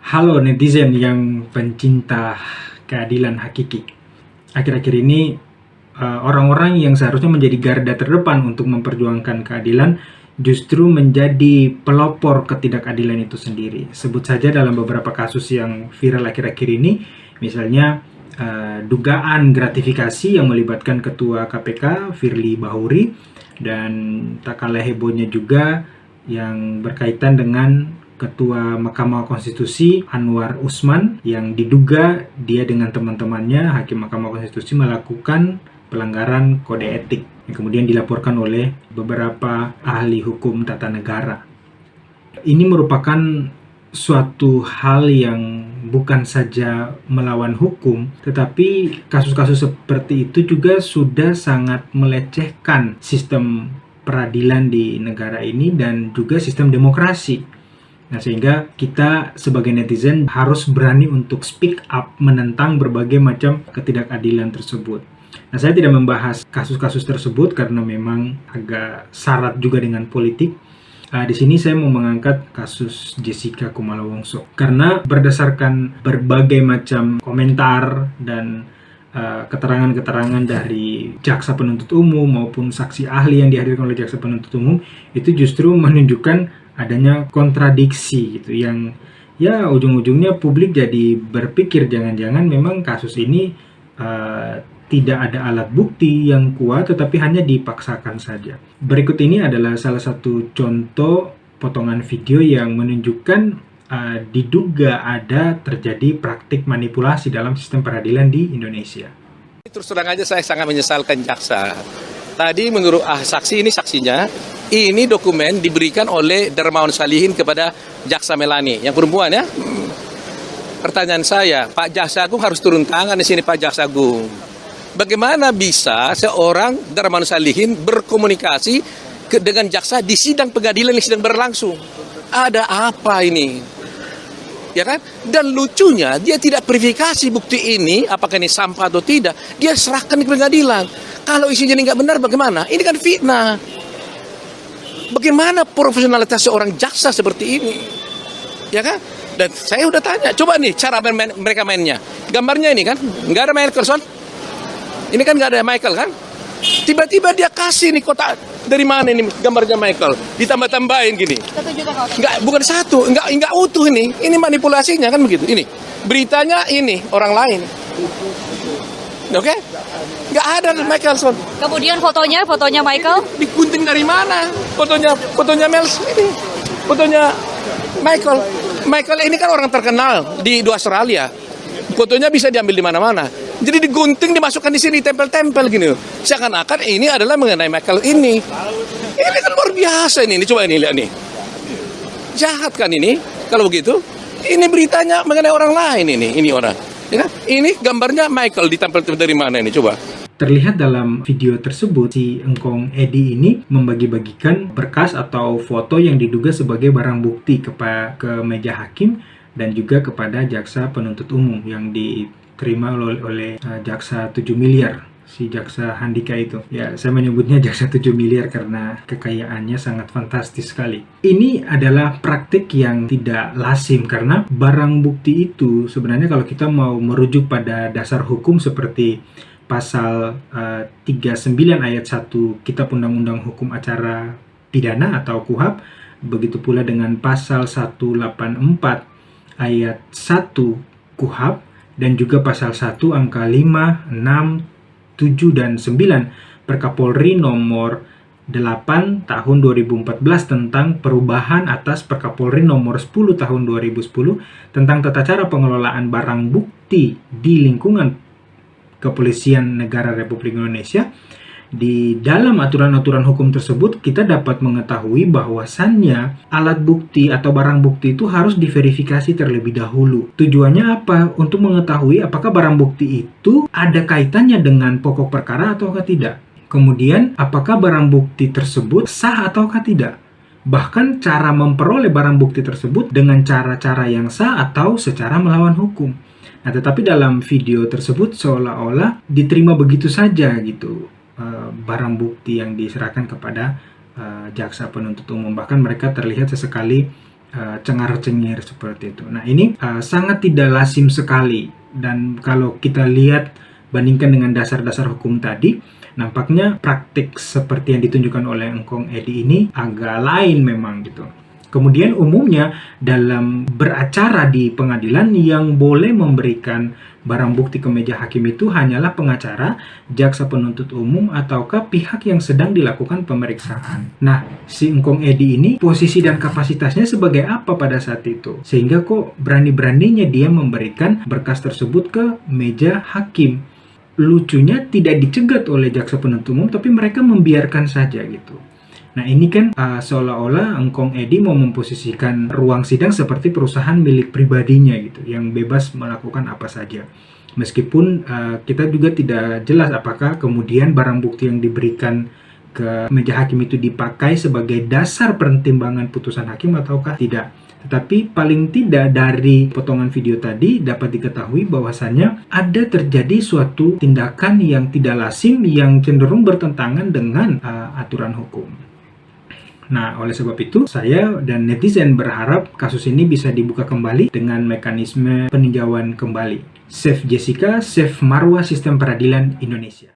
Halo netizen yang pencinta keadilan hakiki. Akhir-akhir ini orang-orang yang seharusnya menjadi garda terdepan untuk memperjuangkan keadilan justru menjadi pelopor ketidakadilan itu sendiri. Sebut saja dalam beberapa kasus yang viral akhir-akhir ini, misalnya dugaan gratifikasi yang melibatkan Ketua KPK Firly Bahuri, dan tak kalah hebohnya juga yang berkaitan dengan Ketua Mahkamah Konstitusi Anwar Usman yang diduga dia dengan teman-temannya Hakim Mahkamah Konstitusi melakukan pelanggaran kode etik yang kemudian dilaporkan oleh beberapa ahli hukum tata negara. Ini merupakan suatu hal yang bukan saja melawan hukum, tetapi kasus-kasus seperti itu juga sudah sangat melecehkan sistem peradilan di negara ini dan juga sistem demokrasi. Nah, sehingga kita sebagai netizen harus berani untuk speak up menentang berbagai macam ketidakadilan tersebut. Nah, saya tidak membahas kasus-kasus tersebut karena memang agak syarat juga dengan politik. Di sini saya mau mengangkat kasus Jessica Kumala Wongso karena berdasarkan berbagai macam komentar dan keterangan-keterangan dari jaksa penuntut umum maupun saksi ahli yang dihadirkan oleh jaksa penuntut umum itu justru menunjukkan adanya kontradiksi gitu yang ya ujung-ujungnya publik jadi berpikir jangan-jangan memang kasus ini tidak ada alat bukti yang kuat tetapi hanya dipaksakan saja. Berikut ini adalah salah satu contoh potongan video yang menunjukkan diduga ada terjadi praktik manipulasi dalam sistem peradilan di Indonesia. Terus terang aja saya sangat menyesalkan jaksa. Tadi menurut saksi, ini saksinya, ini dokumen diberikan oleh Darmawan Salihin kepada Jaksa Melani, yang perempuan ya. Pertanyaan saya, Pak Jaksa Agung harus turun tangan di sini, Pak Jaksa Agung. Bagaimana bisa seorang Darmawan Salihin berkomunikasi dengan jaksa di sidang pengadilan yang sedang berlangsung? Ada apa ini? Ya kan? Dan lucunya dia tidak verifikasi bukti ini apakah ini sampah atau tidak. Dia serahkan ke pengadilan. Kalau isinya ini nggak benar bagaimana? Ini kan fitnah. Bagaimana profesionalitas seorang jaksa seperti ini? Ya kan? Dan saya udah tanya, coba nih cara mereka mainnya. Gambarnya ini kan, nggak ada Michael Son. Ini kan nggak ada Michael kan? Tiba-tiba dia kasih nih kotak. Dari mana ini gambarnya Michael? Ditambah-tambahin gini. Enggak, bukan satu, enggak utuh ini. Ini manipulasinya kan begitu. Ini beritanya ini orang lain. Oke? Enggak ada Michaelson. Kemudian fotonya Michael Digunting dari mana? Fotonya Mels ini. Fotonya Michael. Michael ini kan orang terkenal di Australia. Fotonya bisa diambil di mana-mana. Jadi digunting, dimasukkan di sini, tempel-tempel gini. Seakan-akan ini adalah mengenai Michael ini. Ini kan luar biasa ini. Coba ini lihat nih. Jahat kan ini? Kalau begitu, ini beritanya mengenai orang lain ini orang. Ya kan? Ini gambarnya Michael ditempel dari mana ini? Coba. Terlihat dalam video tersebut, si Engkong Edi ini membagi-bagikan berkas atau foto yang diduga sebagai barang bukti ke meja hakim dan juga kepada jaksa penuntut umum yang diterima oleh jaksa 7 miliar, si jaksa Handika itu. Ya, saya menyebutnya jaksa 7 miliar karena kekayaannya sangat fantastis sekali. Ini adalah praktik yang tidak lazim karena barang bukti itu sebenarnya kalau kita mau merujuk pada dasar hukum seperti pasal 39 ayat 1 Kitab Undang-Undang Hukum Acara Pidana atau KUHAP, begitu pula dengan pasal 184 ayat 1 KUHAP dan juga pasal 1 angka 5, 6, 7, dan 9 Perkapolri nomor 8 tahun 2014 tentang perubahan atas Perkapolri nomor 10 tahun 2010 tentang tata cara pengelolaan barang bukti di lingkungan Kepolisian Negara Republik Indonesia. Di dalam aturan-aturan hukum tersebut kita dapat mengetahui bahwasannya alat bukti atau barang bukti itu harus diverifikasi terlebih dahulu. Tujuannya apa? Untuk mengetahui apakah barang bukti itu ada kaitannya dengan pokok perkara ataukah tidak. Kemudian apakah barang bukti tersebut sah ataukah tidak. Bahkan cara memperoleh barang bukti tersebut dengan cara-cara yang sah atau secara melawan hukum. Nah, tetapi dalam video tersebut seolah-olah diterima begitu saja gitu. Barang bukti yang diserahkan kepada jaksa penuntut umum. Bahkan mereka terlihat sesekali cengar-cengir seperti itu. Nah, ini sangat tidak lazim sekali, dan kalau kita lihat bandingkan dengan dasar-dasar hukum tadi, nampaknya praktik seperti yang ditunjukkan oleh Engkong Edi ini agak lain memang gitu. Kemudian umumnya dalam beracara di pengadilan yang boleh memberikan barang bukti ke meja hakim itu hanyalah pengacara, jaksa penuntut umum, ataukah pihak yang sedang dilakukan pemeriksaan. Nah, si Engkong Edi ini posisi dan kapasitasnya sebagai apa pada saat itu? Sehingga kok berani-beraninya dia memberikan berkas tersebut ke meja hakim. Lucunya tidak dicegat oleh jaksa penuntut umum, tapi mereka membiarkan saja gitu. Nah, ini kan seolah-olah Engkong Edi mau memposisikan ruang sidang seperti perusahaan milik pribadinya gitu, yang bebas melakukan apa saja. Meskipun kita juga tidak jelas apakah kemudian barang bukti yang diberikan ke meja hakim itu dipakai sebagai dasar pertimbangan putusan hakim ataukah tidak. Tetapi paling tidak dari potongan video tadi dapat diketahui bahwasannya ada terjadi suatu tindakan yang tidak lazim yang cenderung bertentangan dengan aturan hukum. Nah, oleh sebab itu, saya dan netizen berharap kasus ini bisa dibuka kembali dengan mekanisme peninjauan kembali. Save Jessica, Save Marwah Sistem Peradilan Indonesia.